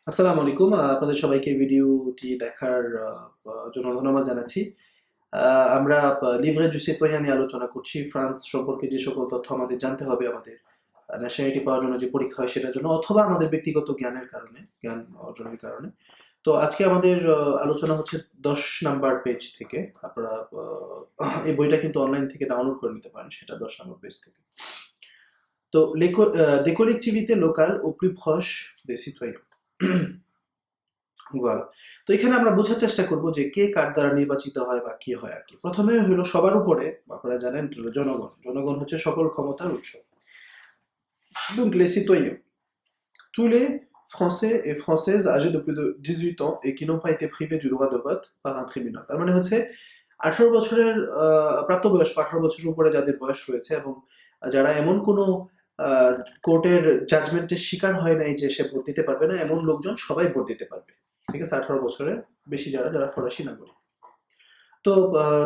আসসালামু আলাইকুম। আপনাদের সবাইকে ভিডিওটি দেখার জন্য ধন্যবাদ জানাচ্ছি। আমরা লিভরে ডু সিটোয়েন নিয়ে আলোচনা করছি। ফ্রান্স সম্পর্কে যে সকল তথ্য আমাদের জানতে হবে আমাদের ন্যাশনালিটি পাওয়ার জন্য যে পরীক্ষা হয় সেটার জন্য অথবা আমাদের ব্যক্তিগত জ্ঞান অর্জনের কারণে। তো আজকে আমাদের আলোচনা হচ্ছে 10 নাম্বার পেজ থেকে। আপনারা এই বইটা কিন্তু অনলাইন থেকে ডাউনলোড করে নিতে পারেন, সেটা 10 নাম্বার পেজ থেকে। তো des collectivités locales au plus proche des citoyens. voilà. তো এখানে আমরা বোঝার চেষ্টা করব যে কে কার দ্বারা নির্বাচিত হয় বা কি হয় আর কি। প্রথমে হলো সবার উপরে আপনারা জানেন জনগণ। জনগণ হচ্ছে সকল ক্ষমতার উৎস। Donc les citoyens, tous les Français et Françaises âgés de plus de 18 ans et qui n'ont pas été privés du droit de vote par un tribunal. তার মানে হচ্ছে 18 বছরের প্রাপ্তবয়স্ক 18 বছরের উপরে যাদের বয়স রয়েছে এবং যারা এমন কোনো কোর্টের জাজমেন্টের শিকার হয় নাই যে সে ভোট দিতে পারবে না, এমন লোকজন সবাই ভোট দিতে পারবে। ঠিক আছে, 18 বছরের বেশি যারা যারা ফরাসি নাগরিক। তো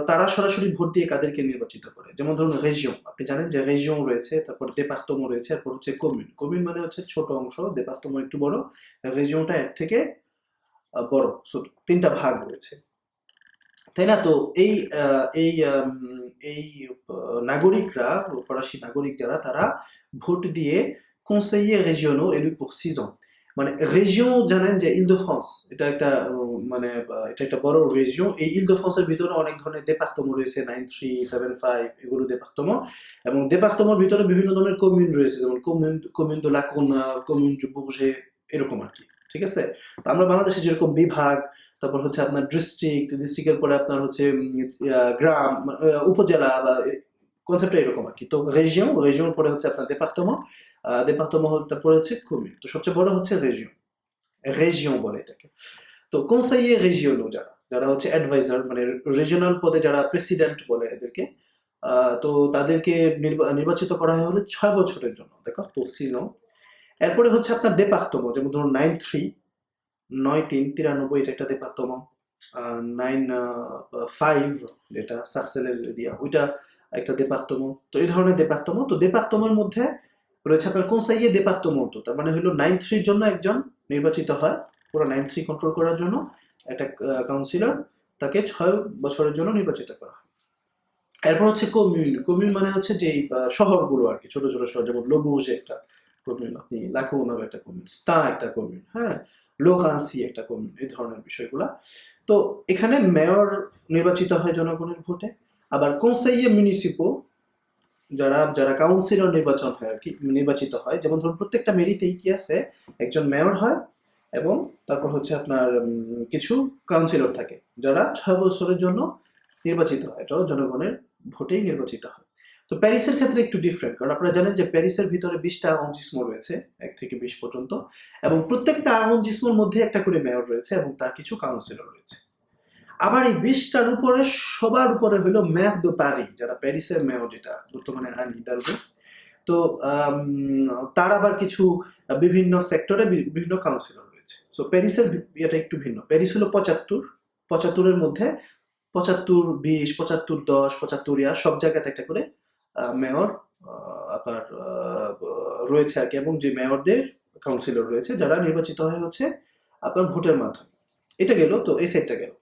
তারা সরাসরি ভোট দিয়ে কাদেরকে নির্বাচিত করে, যেমন ধরুন রেজিয়ন, আপনি জানেন যে রেজিয়ন রয়েছে, তারপর দেপার্তমো রয়েছে, তারপর হচ্ছে কমিউন। কমিউন মানে হচ্ছে ছোট অংশ, দেপার্তমো একটু বড়, রেজিয়নটা এর থেকে বড়, তিনটা ভাগ রয়েছে, তাই না? তো এই এই এই নাগরিকরা, ফরাসি নাগরিক যারা, তারা ভোট দিয়ে conseillers régionaux élus pour 6 ans। মানে রেজিয়ন জানেন যে ইল de France, এটা একটা মানে এটা একটা বড় রেজিয়ন। এই ইল de France এর ভিতরে অনেক ধরনের দেপার্তমো রয়েছে, 9375 এগুলো দেপার্তমো, এবং দেপার্তমোর ভিতরে বিভিন্ন ধরনের কমিউন রয়েছে, যেমন commune de la Courneuve, commune du Bourget, এরকম আর কি। ঠিক আছে? তো আমরা বাংলাদেশে যেরকম বিভাগ, তারপর হচ্ছে আপনার ডিস্ট্রিক্টের পরে আপনার হচ্ছে গ্রাম, উপজেলা, বা কনসেপ্টটা এরকম আর কি। তো রেজিয়ন পরে হচ্ছে আপনার দেপার্তমো তারপরে হচ্ছে কমিউন। তো সবচেয়ে বড় হচ্ছে রেজিয়ন বলে এটাকে। তো কনসাইয়ে রেজিওনো যারা যারা হচ্ছে অ্যাডভাইজার, মানে রিজিওনাল পদে যারা প্রেসিডেন্ট বলে এদেরকে, তো তাদেরকে নির্বাচিত করা হয় হলো 6 বছরের জন্য, দেখো তো সিজন। এরপরে হচ্ছে আপনার দেপার্তমো, যেমন ধরুন 93 এটা একটা দেপার্তমো, 95 যেটা সার্সেলের দিয়া, ওইটা একটা দেপার্তমো। তো এই ধরনের দেপার্তমো। তো দেপার্তমোর মধ্যে রয়েছে আপনার কনসাইয়ে দেপার্তমো, তো তার মানে হলো 93 জন্য একজন নির্বাচিত হয় পুরো 93 কন্ট্রোল করার জন্য। একটা কাউন্সিলর, তাকে 6 বছরের জন্য নির্বাচিত করা হয়। এরপর হচ্ছে কমিউন মানে হচ্ছে যে শহরগুলো আর কি, ছোট ছোট শহর, যেমন লোবুজে একটা কমিউন, আপনি লাকুনার একটা কমিউন, স্তা একটা কমিউন, হ্যাঁ, লোহান্সি একটা কমিউন, এই ধরনের বিষয়গুলা। তো এখানে মেয়র নির্বাচিত হয় জনগণের ভোটে। আবার কনসেইয়ে মিউনিসিপো, যারা যারা কাউন্সিলর নির্বাচন হয় আর কি, নির্বাচিত হয়, যেমন ধরুন প্রত্যেকটা মেরিতেই কি আছে, একজন মেয়র হয় এবং তারপর হচ্ছে আপনার কিছু কাউন্সিলর থাকে যারা 6 বছরের জন্য নির্বাচিত হয়, এটাও জনগণের ভোটেই নির্বাচিত হয়। তো প্যারিসের ক্ষেত্রে একটু ডিফারেন্ট, কারণ আপনারা জানেন যে প্যারিসের ভিতরে 20টা আররondissement রয়েছে, 1 থেকে 20 পর্যন্ত, এবং প্রত্যেকটা আররondissement মধ্যে একটা করে মেয়র রয়েছে এবং তার কিছু কাউন্সিলর রয়েছে। আবার এই 20টার উপরে সবার উপরে হলো মেয়র de Paris, যারা প্যারিসের মেয়র, যেটা বর্তমানে আন হিদালগো। তো তার আবার কিছু বিভিন্ন সেক্টরে বিভিন্ন কাউন্সিলর রয়েছে। সো প্যারিসের এটা একটু ভিন্ন। প্যারিস হলো 75 এর মধ্যে 75, 20, 75, 10, 75 সব জায়গাতে একটা করে মেয়র আপনার রয়েছে আর কি, এবং যে মেয়রদের কাউন্সিলর রয়েছে যারা নির্বাচিত হয় হচ্ছে আপনার ভোটের মাধ্যমে। এটা গেল, তো এই সাইডটা গেল।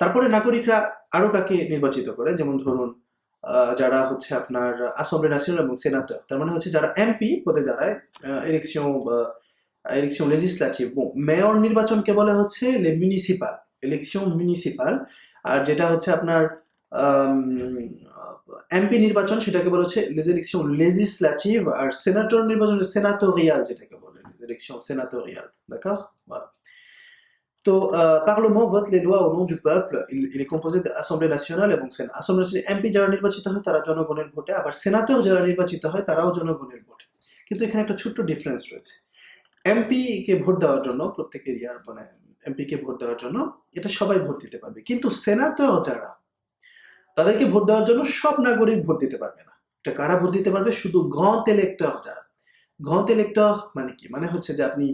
তারপরে নাগরিকরা আরো কাকে নির্বাচিত করে, যেমন ধরুন যারা হচ্ছে আপনার আসেম্বলি ন্যাশনাল এবং সেনাটর, তার মানে হচ্ছে যারা এমপি পদে দাঁড়ায়, ইলেকশন লেজিসলেটিভ। মেয়র নির্বাচনকে বলে হচ্ছে ইলেকশন মিউনিসিপাল। আর যেটা হচ্ছে আপনার এমপি নির্বাচন, সেটাকে বলা হচ্ছে ইলেকশন লেজিসলেটিভ। আর সেনাটর নির্বাচন সেনাটোরিয়াল, যেটাকে বলে ইলেকশন সেনাটোরিয়াল। d'accord, voilà. তো parliament vote les lois au nom du peuple, il est composé d'Assemblée nationale এবং সেনা। আসেম্বলি ন্যাশনাল এমপি যারা নির্বাচিত হয় তারা জনগণের ভোটে, আবার সেনাটর যারা নির্বাচিত হয় তারাও জনগণের ভোটে। কিন্তু এখানে একটা ছোট্ট ডিফারেন্স রয়েছে। এমপি কে ভোট দেওয়ার জন্য, প্রত্যেক এরিয়ার মানে এমপি কে ভোট দেওয়ার জন্য এটা সবাই ভোট দিতে পারবে, কিন্তু সেনাটর যারা, তাদেরকে ভোট দেওয়ার জন্য সব নাগরিক ভোট দিতে পারবে না। এটা কারা ভোট দিতে পারবে? শুধু গ্র্যান্ড ইলেক্টর যারা। গ্র্যান্ড ইলেক্টর মানে কি? মানে হচ্ছে যে আপনি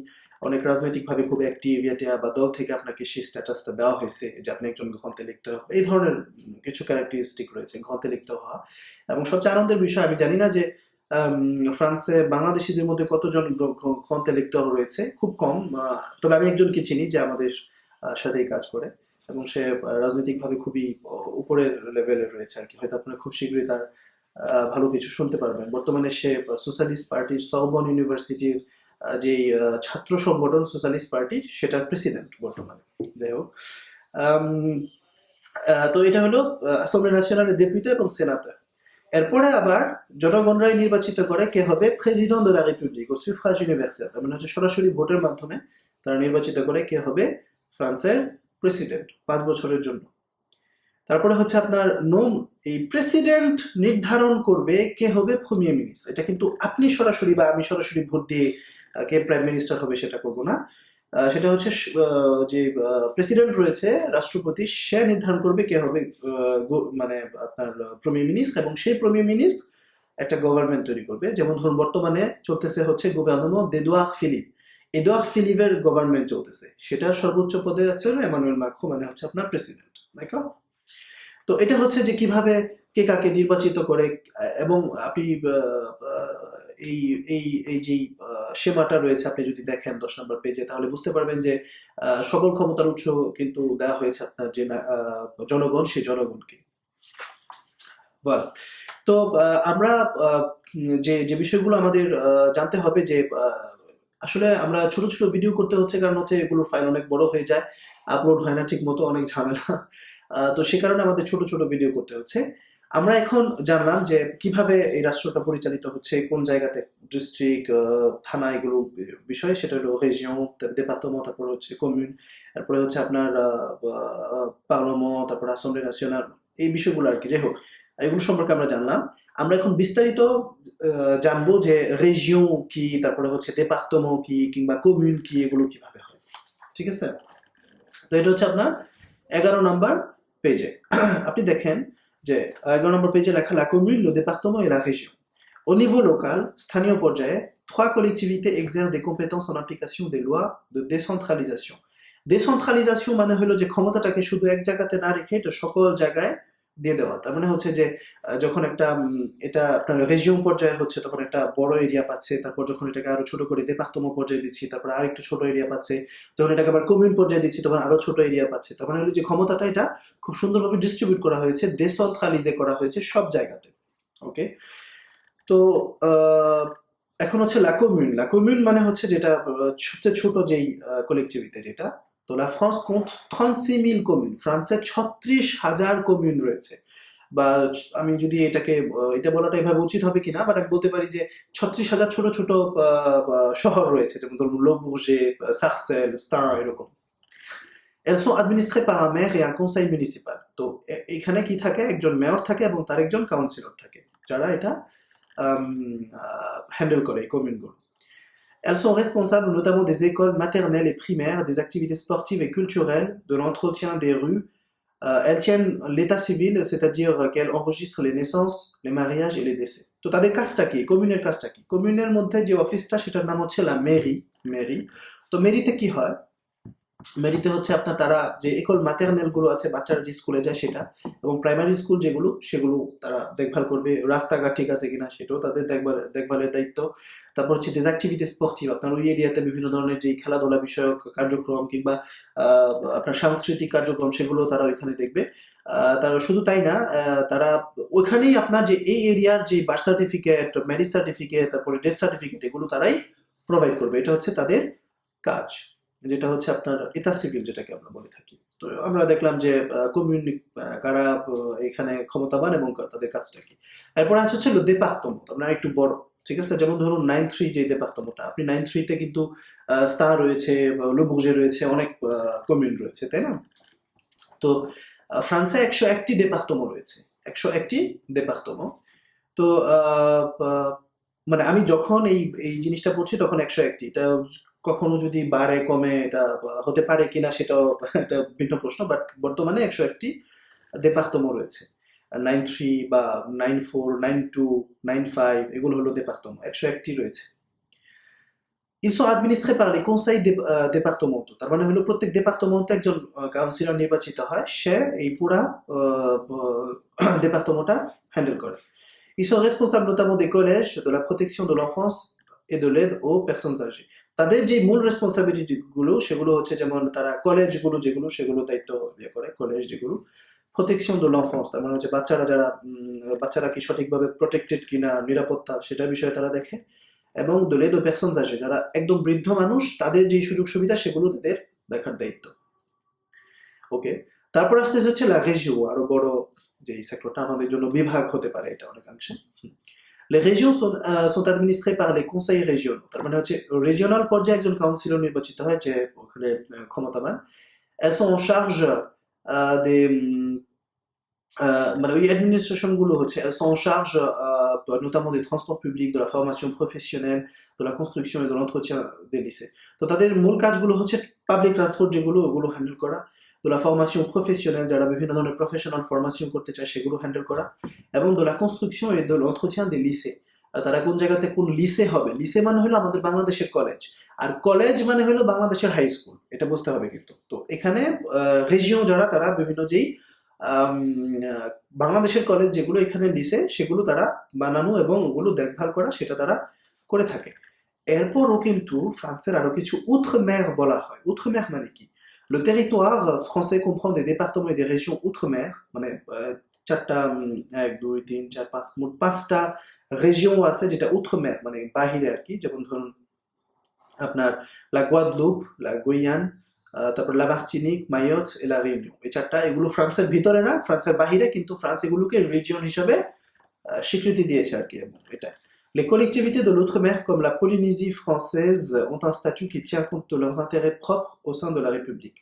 অনেক রাজনৈতিকভাবে খুব অ্যাক্টিভ, বা দল থেকে আপনাকে সেই স্ট্যাটাসটা দেওয়া হয়েছে যে আপনি একজন গ্র্যান্ড ইলেক্টর, এই ধরনের কিছু ক্যারেক্টারিস্টিক রয়েছে গ্র্যান্ড ইলেক্টর হওয়া। এবং সবচেয়ে আনন্দের বিষয়, আমি জানি না যে ফ্রান্সে বাংলাদেশিদের মধ্যে কতজন গ্রন্থ লেখক রয়েছে? খুব কম। তবে আমি একজনকে চিনি যে আমাদের সাথেই কাজ করে, এবং সে রাজনৈতিকভাবে খুবই উপরের লেভেলের রয়েছে আর কি। হয়তো আপনারা খুব শীঘ্রই তার ভালো কিছু শুনতে পারবেন। বর্তমানে সে সোশ্যালিস্ট পার্টির সরবন ইউনিভার্সিটির যেই ছাত্র সংগঠন সোশ্যালিস্ট পার্টির, সেটার প্রেসিডেন্ট বর্তমানে। যাই হোক, আম, তো এটা হলো আসেম্বলি ন্যাশনালের ডেপুটি এবং সেনাটর। এরপরে আবার জনগণরাই নির্বাচিত করে কে হবে president de la République au suffrage universel, তার মানে হচ্ছে সরাসরি ভোটের মাধ্যমে তারা নির্বাচিত করে কে হবে ফ্রান্সের প্রেসিডেন্ট 5 বছরের জন্য। তারপরে হচ্ছে আপনার নোম, এই প্রেসিডেন্ট নির্ধারণ করবে কে হবে প্রিমিয়ার মিনিস্টার। এটা কিন্তু আপনি সরাসরি বা আমি সরাসরি ভোট দিয়ে কে প্রাইম মিনিস্টার হবে সেটা করবো না। সেটা হচ্ছে যে প্রেসিডেন্ট রয়েছে, রাষ্ট্রপতি, সে নির্ধারণ করবে কে হবে মানে আপনার প্রিমিয়ার মিনিস্টার, এবং সেই প্রিমিয়ার মিনিস্টার একটা গভর্নমেন্ট তৈরি করবে। যেমন ধরুন বর্তমানে চলতেছে হচ্ছে গভর্নমেন্ট d'Edouard Philippe, এডোয়ার্ড ফিলিপের গভর্নমেন্ট চলতেছে, সেটার সর্বোচ্চ পদে আছে এমানুয়েল মাক্রো, মানে হচ্ছে আপনার প্রেসিডেন্ট। তো এটা হচ্ছে যে কিভাবে কে কাকে নির্বাচিত করে, এবং আপনি এই এই এই যে সেমাটা রয়েছে আপনি যদি দেখেন 10 নম্বর পেজে, তাহলে বুঝতে পারবেন যে সকল ক্ষমতার উৎস কিন্তু দেওয়া হয়েছে আপনার যে জনগণ, সেই জনগণকে। বল। তো আমরা যে যে বিষয়গুলো আমাদের জানতে হবে যে আসলে আমরা ছোট ছোট ভিডিও করতে হচ্ছে, কারণ হচ্ছে এগুলোর ফাইল অনেক বড় হয়ে যায়, আপলোড হয় না ঠিক মতো, অনেক ঝামেলা। তো সে কারণে আমাদের ছোট ছোট ভিডিও করতে হচ্ছে। আমরা এখন জানলাম যে কিভাবে এই রাষ্ট্রটা পরিচালিত হচ্ছে, কোন জায়গাতে ডিস্ট্রিক্ট, থানা, এগুলো বিষয়। সেটা হলো রেজিয়ন, দেপার্তমেন্ট, তারপর হচ্ছে কমিউন, তারপরে হচ্ছে আপনার পার্লামেন্ট, তারপর আসেম্বলি ন্যাশনাল, এই বিষয়গুলো আর কি। যাই হোক, এগুলো সম্পর্কে আমরা জানলাম। আমরা এখন বিস্তারিত জানবো যে রেজিয়ন কি, তারপরে হচ্ছে দেপার্তমেন্ট কি, কিংবা কমিউন কি, এগুলো কিভাবে হয়। ঠিক আছে? তো এটা হচ্ছে আপনার 11 নম্বর পেজে। আপনি দেখেন যে 11 নম্বর পেজে লেখা la commune, le département et la région. Au niveau local, স্থানীয় পর্যায়ে 3 collectivités exercent des compétences en application des lois de décentralisation. Décentralisation মানে হলো যে ক্ষমতাটাকে শুধু এক জায়গাতে না রেখে এটা সকল জায়গায় দিয়ে দেওয়া। তার মানে হচ্ছে যে যখন একটা এটা আপনার রেজিয়ন পর্যায়ে হচ্ছে তখন একটা বড় এরিয়া পাচ্ছে, তারপর যখন এটাকে আরো ছোট করে দেপার্তমেন্ট পর্যায়ে দিচ্ছি তারপর আরেকটু ছোট এরিয়া পাচ্ছে, যখন এটাকে আবার কমিউন পর্যায়ে দিচ্ছি তখন আরো ছোট এরিয়া পাচ্ছে। তার মানে হলো যে ক্ষমতাটা এটা খুব সুন্দরভাবে ডিস্ট্রিবিউট করা হয়েছে, ডেসেন্ট্রালাইজে করা হয়েছে সব জায়গাতে। ওকে, তো এখন হচ্ছে লা কমিউন। লা কমিউন মানে হচ্ছে যেটা সবচেয়ে ছোট যেই কলেকটিভিটি যেটা। তো লা ফ্রান্স কোন্ট 36,000 কমিউন, ফ্রান্সে 36,000 কমিউন রয়েছে। বা আমি যদি এটাকে এটা বলাটা এভাবে উচিত হবে কিনা, বাট আমি বলতে পারি যে 36,000 ছোট ছোট শহর রয়েছে, যেমন ধরুন লো বুর্জে, সার্সেল, স্টার, এরকম। Elles sont administrées par un maire et un conseil municipal. তো এখানে কি থাকে, একজন মেয়র থাকে এবং তার একজন কাউন্সিলর থাকে, যারা এটা হ্যান্ডেল করে এই কমিউনগুলো। Elles sont responsables notamment des écoles maternelles et primaires, des activités sportives et culturelles, de l'entretien des rues. Elles tiennent l'état civil, c'est-à-dire qu'elles enregistrent les naissances, les mariages et les décès. তো তাদের কাজটা কি, কমিউনের কাজটা কি? কমিউনের মধ্যে যে অফিসটা সেটার নাম হচ্ছে লা মেরি। মেরি, তো মেরিতে কি হয়, মেরিতে হচ্ছে আপনার তারা যে একল ম্যাটারনাল গুলো আছে, বাচ্চারা যে স্কুলে যায় সেটা, এবং প্রাইমারি স্কুল যেগুলো সেগুলো তারা দেখভাল করবে, রাস্তাঘাট ঠিক আছে কিনা সেটাও তাদের দেখভালের দায়িত্ব। তারপর হচ্ছে des activités sportives, আপনার ওই এরিয়াতে বিভিন্ন ধরনের যে খেলাধুলা বিষয়ক কার্যক্রম কিংবা আপনার সাংস্কৃতিক কার্যক্রম সেগুলো তারা ওইখানে দেখবে। তারা শুধু তাই না, তারা ওইখানেই আপনার যে এই এরিয়ার যে বার্থ সার্টিফিকেট, ম্যারেজ সার্টিফিকেট, তারপরে ডেথ সার্টিফিকেট, এগুলো তারাই প্রোভাইড করবে। এটা হচ্ছে তাদের কাজ, যেটা হচ্ছে আপনার এটা সিভিল, যেটাকে আমরা বলে থাকি। তো আমরা দেখলাম যে কমিউনি কারা এখানে ক্ষমতাবান এবং তাদের কাজটা কি। এরপর আছে হচ্ছে দেপার্তমেন্ট, আপনার একটু বড়। ঠিক আছে, যেমন ধরুন 9-3 যে দেপার্তমেন্টটা, আপনি 9-3-তে কিন্তু স্টার রয়েছে, লো বুর্জে রয়েছে, অনেক কমিউন রয়েছে, তাই না? তো ফ্রান্সে 101টি দেপার্তমেন্ট রয়েছে, 101টি দেপার্তমেন্ট। তো মানে আমি যখন এই এই জিনিসটা পড়ছি তখন 101টি, এটা কখনো যদি বাড়ে কমে এটা হতে পারে কিনা সেটাও একটা ভিন্ন প্রশ্ন, বাট বর্তমানে 101টি দেপার্তমেন্ট রয়েছে। 9-3 বা 9-4, 9-2, 9-5 এগুলো হলো দেপার্তমেন্ট, 101টি রয়েছে। Ils sont administrés par les conseils départementaux, তার মানে হলো প্রত্যেক দেপার্তমেন্টে একজন কাউন্সিলর নির্বাচিত হয়, সে এই পুরা দেপার্তমেন্টটা হ্যান্ডেল করে। Ils sont responsables notamment des collèges, de la protection de l'enfance et de l'aide aux personnes âgées. তাদের যে মূল রেসপন্সিবিলিটি গুলো সেগুলো হচ্ছে যেমন তারা কলেজগুলো যেগুলো সেগুলো দায়িত্ব ইয়ে করে, কলেজ যেগুলো প্রোটেকশন de l'enfance, তার মানে হচ্ছে বাচ্চারা যারা বাচ্চারা কি সঠিকভাবে প্রোটেক্টেড কিনা, নিরাপত্তা সেটার বিষয়ে তারা দেখে, এবং de l'aide aux personnes âgées, যারা একদম বৃদ্ধ মানুষ তাদের যে সুযোগ সুবিধা সেগুলো তাদের দেখার দায়িত্ব। ওকে, তারপর আসতেছে হচ্ছে লা région, আরো বড় যে সেক্টরটা আমাদের জন্য বিভাগ হতে পারে এটা অনেকাংশে। Les régions sont administrées par les conseils régionaux, তার মানে হচ্ছে রিজিওনাল পর্যায়ে একজন কাউন্সিলর নির্বাচিত হয় যে ওখানে ক্ষমতাবান। Elles sont en charge des মানে ওই অ্যাডমিনিস্ট্রেশন গুলো হচ্ছে elles sont en charge notamment des transports publics, de la formation professionnelle, de la construction et de l'entretien des lycées. তো তাদের মূল কাজগুলো হচ্ছে পাবলিক ট্রান্সপোর্ট যেগুলো ওগুলো হ্যান্ডেল করা, de la formation professionnelle, যারা বিভিন্ন ধরনের প্রফেশনাল ফরমেশন করতে চায় সেগুলো হ্যান্ডেল করা, এবং de la construction et de l'entretien des lycées, তারা কোন জায়গাতে কোন লিসে হবে, লিসে মানে হলো আমাদের বাংলাদেশের কলেজ, আর কলেজ মানে হলো বাংলাদেশের হাই স্কুল, এটা বুঝতে হবে কিন্তু। তো এখানে রেজিয়ন যারা তারা বিভিন্ন যেই বাংলাদেশের কলেজ যেগুলো এখানে লিসে সেগুলো তারা বানানো এবং ওগুলো দেখভাল করা সেটা তারা করে থাকে। এরপরও কিন্তু ফ্রান্সের আরো কিছু outre-mer বলা হয়। outre-mer মানে কি? Le territoire français comprend des départements et des régions outre-mer, মানে চারটা 1 2 3 4 5 মোট 5টা রেজিয়ন আছে যেটা outre-mer মানে বাহিরে আর কি, যেমন ধরুন আপনার লা গুয়াদেলুপ, লা গুয়ান, তারপর লা মার্টিনিক, মায়োট et la Réunion। এই চারটা, এগুলো ফ্রান্সের ভিতরে না, ফ্রান্সের বাহিরে, কিন্তু ফ্রান্স এগুলোকে রিজিয়ন হিসাবে স্বীকৃতি দিয়েছে আর কি। এটা Les collectivités de l'outre-mer comme la Polynésie française ont un statut qui tient compte de leurs intérêts propres au sein de la République.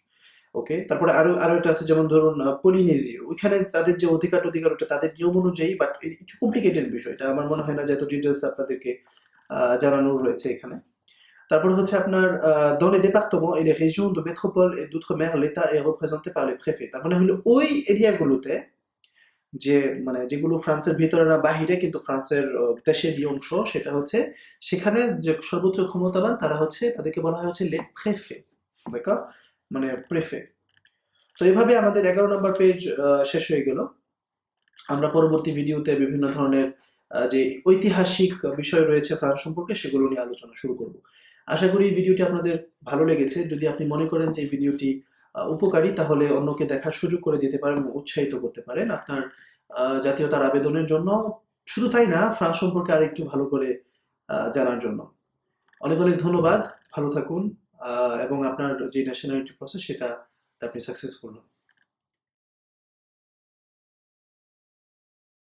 ওকে, তারপরে আরো আরো একটা আছে যেমন ধরুন পলিনেজি, ওইখানে তাদের যে অধিকার ওটা তাদের নিয়ম অনুযায়ী, বাট একটু কমপ্লিকেটেড বিষয়, এটা আমার মনে হয় না যে এত ডিটেলস আপনাদেরকে জানানো রয়েছে এখানে। তারপর হচ্ছে আপনার dans les départements et les régions de métropole et d'outre-mer, l'État est représenté par les préfets। তার মানে হলো ওই এরিয়াগুলোতে যে মানে যেগুলো ফ্রান্সের ভিতরে না বাহিরে কিন্তু ফ্রান্সের দেশেরই অংশ, সেটা হচ্ছে সেখানে যে সর্বোচ্চ ক্ষমতাবান তারা হচ্ছে, তাদেরকে বলা হয় হচ্ছে লে প্রেফে, দেখো মানে প্রেফে। তো এইভাবে আমাদের 11 নম্বর পেজ শেষ হয়ে গেল। আমরা পরবর্তী ভিডিওতে বিভিন্ন ধরনের যে ঐতিহাসিক বিষয় রয়েছে ফ্রান্স সম্পর্কে সেগুলো নিয়ে আলোচনা শুরু করব। আশা করি এই ভিডিওটি আপনাদের ভালো লেগেছে। যদি আপনি মনে করেন যে এই ভিডিওটি উপকারী, তাহলে অন্যকে দেখার সুযোগ করে দিতে পারেন, উৎসাহিত করতে পারেন আপনার জাতীয়তার আবেদনের জন্য। শুধু তাই না, ফ্রান্স সম্পর্কে আরেকটু ভালো করে জানার জন্য। অনেক অনেক ধন্যবাদ, ভালো থাকুন, এবং আপনার যে ন্যাশনালিটি প্রসেস সেটা আপনি সাকসেসফুল হন।